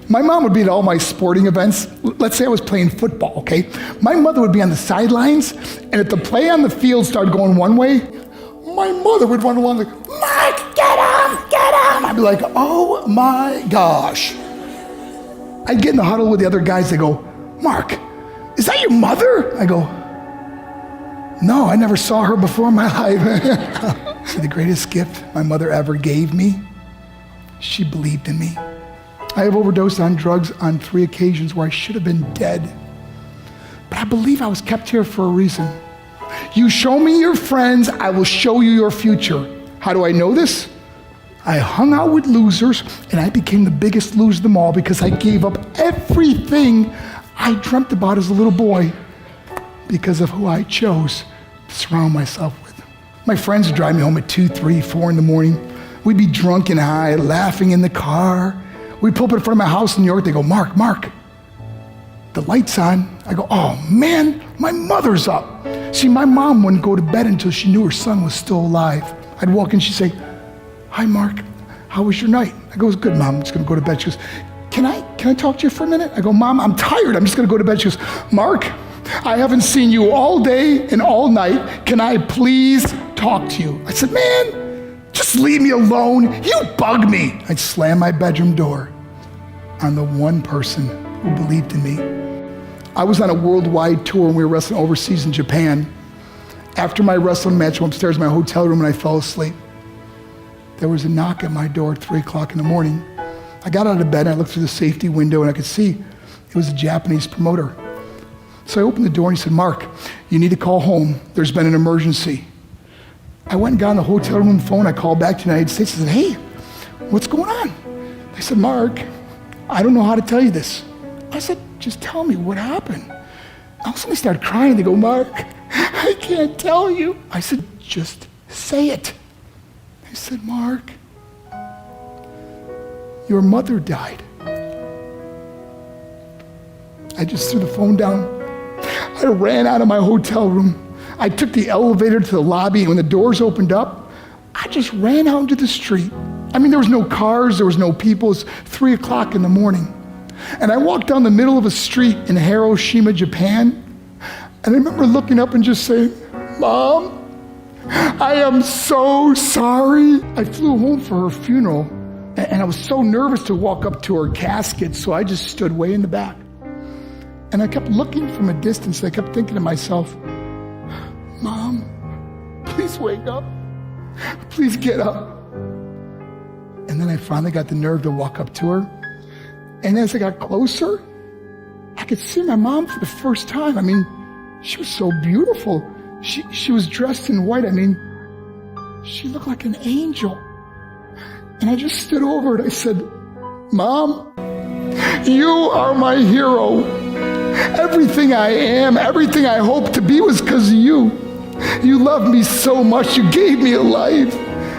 My mom would be at all my sporting events. Let's say I was playing football, okay? My mother would be on the sidelines, and if the play on the field started going one way, my mother would run along like, Mark, get him, get him. I'd be like, oh my gosh. I'd get in the huddle with the other guys. They go, Mark, is that your mother? I go, no, I never saw her before in my life. See, the greatest gift my mother ever gave me, she believed in me. I have overdosed on drugs on 3 occasions where I should have been dead. But I believe I was kept here for a reason. You show me your friends, I will show you your future. How do I know this? I hung out with losers, and I became the biggest loser of them all because I gave up everything I dreamt about as a little boy because of who I chose to surround myself with. My friends would drive me home at 2, 3, 4 in the morning. We'd be drunk and high, laughing in the car. We'd pull up in front of my house in New York. They go, Mark, the light's on. I go, oh man, my mother's up. See, my mom wouldn't go to bed until she knew her son was still alive. I'd walk in, she'd say, hi, Mark, how was your night? I go, it's good, Mom, I'm just gonna go to bed. She goes, can I talk to you for a minute? I go, Mom, I'm tired, I'm just gonna go to bed. She goes, Mark, I haven't seen you all day and all night. Can I please talk to you? I said, man, just leave me alone. You bug me. I'd slam my bedroom door on the one person who believed in me. I was on a worldwide tour and we were wrestling overseas in Japan. After my wrestling match, I went upstairs in my hotel room and I fell asleep. There was a knock at my door at 3 o'clock in the morning. I got out of bed and I looked through the safety window and I could see it was a Japanese promoter. So I opened the door and he said, Mark, you need to call home. There's been an emergency. I went and got on the hotel room phone. I called back to the United States. I said, hey, what's going on? They said, Mark, I don't know how to tell you this. I said, just tell me what happened. All of a sudden they started crying. They go, Mark, I can't tell you. I said, just say it. They said, Mark, your mother died. I just threw the phone down. I ran out of my hotel room. I took the elevator to the lobby, and when the doors opened up, I just ran out into the street. I mean, there was no cars, there was no people. It was 3 o'clock in the morning. And I walked down the middle of a street in Hiroshima, Japan, and I remember looking up and just saying, Mom, I am so sorry. I flew home for her funeral, and I was so nervous to walk up to her casket, so I just stood way in the back. And I kept looking from a distance, and I kept thinking to myself, Mom, please wake up. Please get up. And then I finally got the nerve to walk up to her. And as I got closer, I could see my mom for the first time. I mean, she was so beautiful. She was dressed in white. I mean, she looked like an angel. And I just stood over her and I said, Mom, you are my hero. Everything I am, everything I hope to be was because of you. You loved me so much, you gave me a life.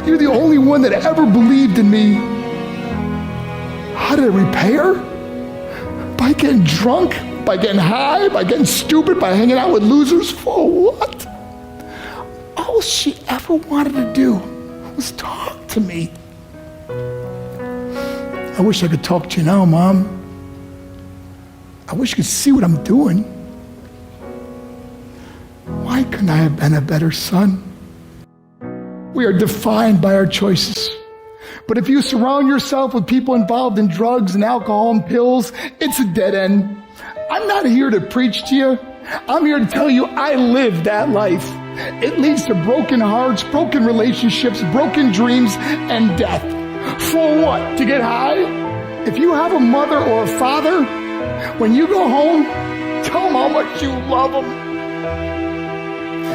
You're the only one that ever believed in me. How did I repay her? By getting drunk, by getting high, by getting stupid, by hanging out with losers? For what? All she ever wanted to do was talk to me. I wish I could talk to you now, Mom. I wish you could see what I'm doing. Why couldn't I have been a better son? We are defined by our choices. But if you surround yourself with people involved in drugs and alcohol and pills, it's a dead end. I'm not here to preach to you. I'm here to tell you I lived that life. It leads to broken hearts, broken relationships, broken dreams, and death. For what? To get high? If you have a mother or a father, when you go home, tell them how much you love them.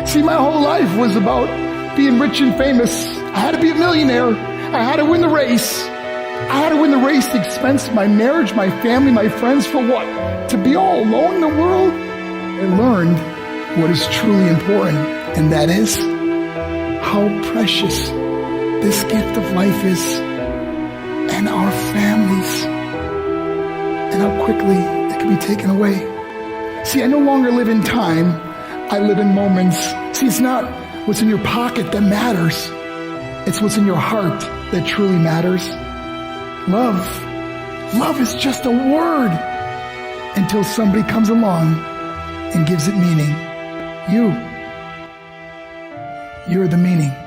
See, my whole life was about being rich and famous. I had to be a millionaire. I had to win the race. I had to win the race at the expense of my marriage, my family, my friends. For what? To be all alone in the world? I learned what is truly important, and that is how precious this gift of life is, and our families, and how quickly it can be taken away. See, I no longer live in time. I live in moments. See, it's not what's in your pocket that matters. It's what's in your heart that truly matters. Love Love is just a word until somebody comes along and gives it meaning. You're the meaning.